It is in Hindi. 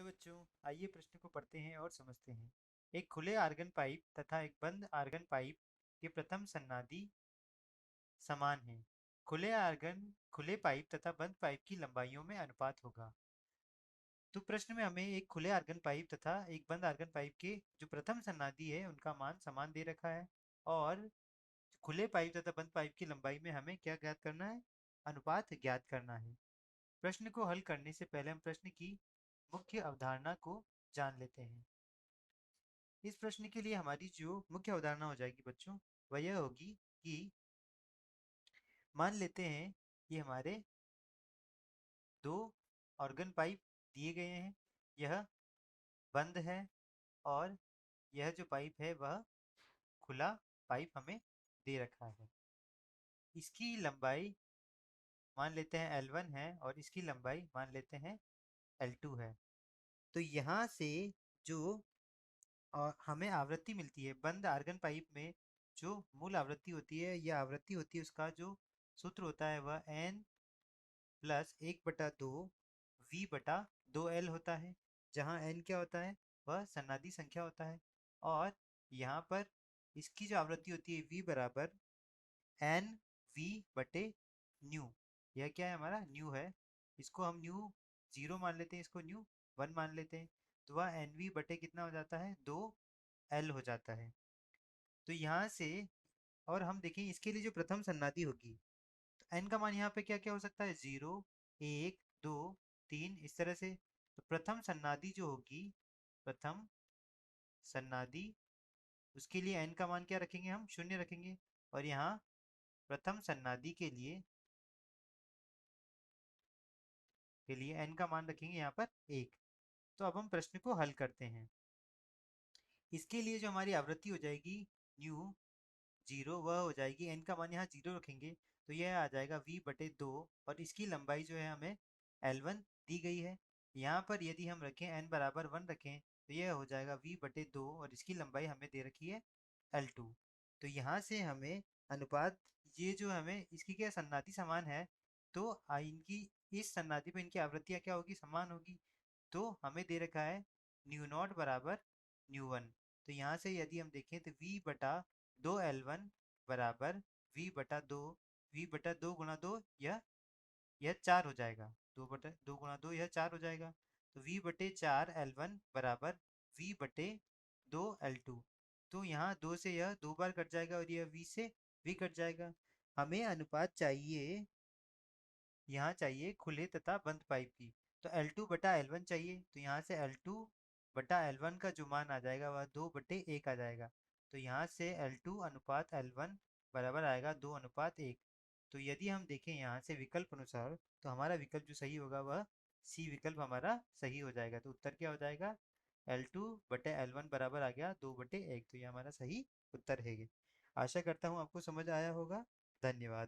बच्चों, आइए प्रश्न को पढ़ते हैं और समझते हैं। एक खुले आर्गन पाइप तथा एक बंद आर्गन पाइप के प्रथम सन्नादि समान हैं। खुले पाइप तथा बंद पाइप की लंबाइयों में अनुपात होगा। तो प्रश्न में हमें एक खुले आर्गन पाइप तथा एक बंद आर्गन पाइप के जो प्रथम सन्नादि है उनका मान समान दे रखा है, और खुले पाइप तथा बंद पाइप की लंबाई में हमें क्या ज्ञात करना है? अनुपात ज्ञात करना है। प्रश्न को हल करने से पहले हम प्रश्न की मुख्य अवधारणा को जान लेते हैं। इस प्रश्न के लिए हमारी जो मुख्य अवधारणा हो जाएगी बच्चों, वह यह होगी कि मान लेते हैं कि हमारे दो ऑर्गन पाइप दिए गए हैं। यह बंद है और यह जो पाइप है वह खुला पाइप हमें दे रखा है। इसकी लंबाई मान लेते हैं L1 है और इसकी लंबाई मान लेते हैं L2 है। तो यहाँ से जो हमें आवृत्ति मिलती है बंद आर्गन पाइप में, जो मूल आवृत्ति होती है, यह आवृत्ति होती है, उसका जो सूत्र होता है वह n प्लस 1/2 V/2L होता है, जहाँ n क्या होता है? वह सन्नादि संख्या होता है। और यहाँ पर इसकी जो आवृत्ति होती है V बराबर एन वी बटे न्यू। यह क्या है? हमारा न्यू है। इसको हम न्यू 0 मान लेते हैं, इसको न्यू 1 मान लेते हैं। तो वह एन वी बटे कितना हो जाता है? 2L हो जाता है। तो यहाँ से और हम देखें इसके लिए जो प्रथम सन्नादि होगी, तो n का मान यहाँ पे क्या क्या हो सकता है? 0, 1, 2, 3, इस तरह से। तो प्रथम सन्नादि जो होगी, प्रथम सन्नादि, उसके लिए n का मान क्या रखेंगे? हम 0 रखेंगे। और यहाँ प्रथम सन्नादि के लिए n का मान रखेंगे यहाँ पर 1। तो अब हम प्रश्न को हल करते हैं। इसके लिए जो हमारी आवृत्ति हो जाएगी न्यू 0, वह हो जाएगी, n का मान यहाँ 0 रखेंगे तो यह आ जाएगा V/2। और इसकी लंबाई जो है हमें L1 दी गई है। यहाँ पर यदि हम रखें n बराबर 1 रखें तो यह हो जाएगा V/2 और इसकी लंबाई हमें दे रखी है L2। तो यहाँ से हमें अनुपात, ये जो हमें इसकी क्या सन्नादि समान है, तो इनकी इस सन्नादि पे इनकी आवृत्तियाँ क्या होगी? समान होगी। तो हमें दे रखा है न्यू नॉट बराबर न्यू वन। तो यहाँ से यदि हम देखें तो V/2L1 बराबर V/2 गुणा 2, यह 4 हो जाएगा। 2 गुणा 2 यह 4 हो जाएगा। तो V/4L1 बराबर V/2L2। तो यहाँ 2 से यह 2 बार कट जाएगा और यह V से V कट जाएगा। हमें अनुपात चाहिए, यहाँ चाहिए खुले तथा बंद पाइप की। तो L2/L1 चाहिए। तो यहाँ से L2/L1 का जो मान आ जाएगा वह 2/1 आ जाएगा। तो यहाँ से L2 अनुपात L1 बराबर आएगा 2:1। तो यदि हम देखें यहाँ से विकल्प अनुसार, तो हमारा विकल्प जो सही होगा वह सी विकल्प हमारा सही हो जाएगा। तो उत्तर क्या हो जाएगा? L2/L1 बराबर आ गया 2/1। तो ये हमारा सही उत्तर है। आशा करता हूँ आपको समझ आया होगा। धन्यवाद।